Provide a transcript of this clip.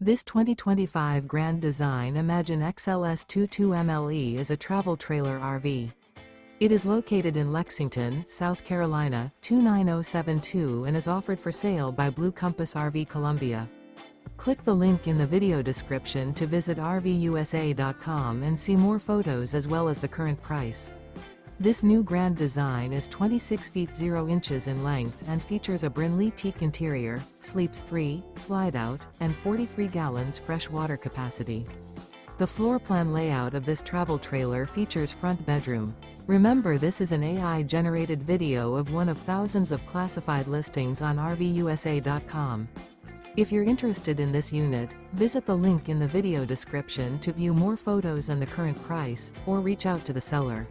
This 2025 Grand Design Imagine XLS 22MLE is a travel trailer RV. It is located in Lexington, South Carolina, 29072 and is offered for sale by Blue Compass RV Columbia. Click the link in the video description to visit RVUSA.com and see more photos as well as the current price. This new Grand Design is 26 feet 0 inches in length and features a Brynlee Teak interior, sleeps 3, slide-out, and 43 gallons fresh water capacity. The floor plan layout of this travel trailer features front bedroom. Remember, this is an AI-generated video of one of thousands of classified listings on RVUSA.com. If you're interested in this unit, visit the link in the video description to view more photos and the current price, or reach out to the seller.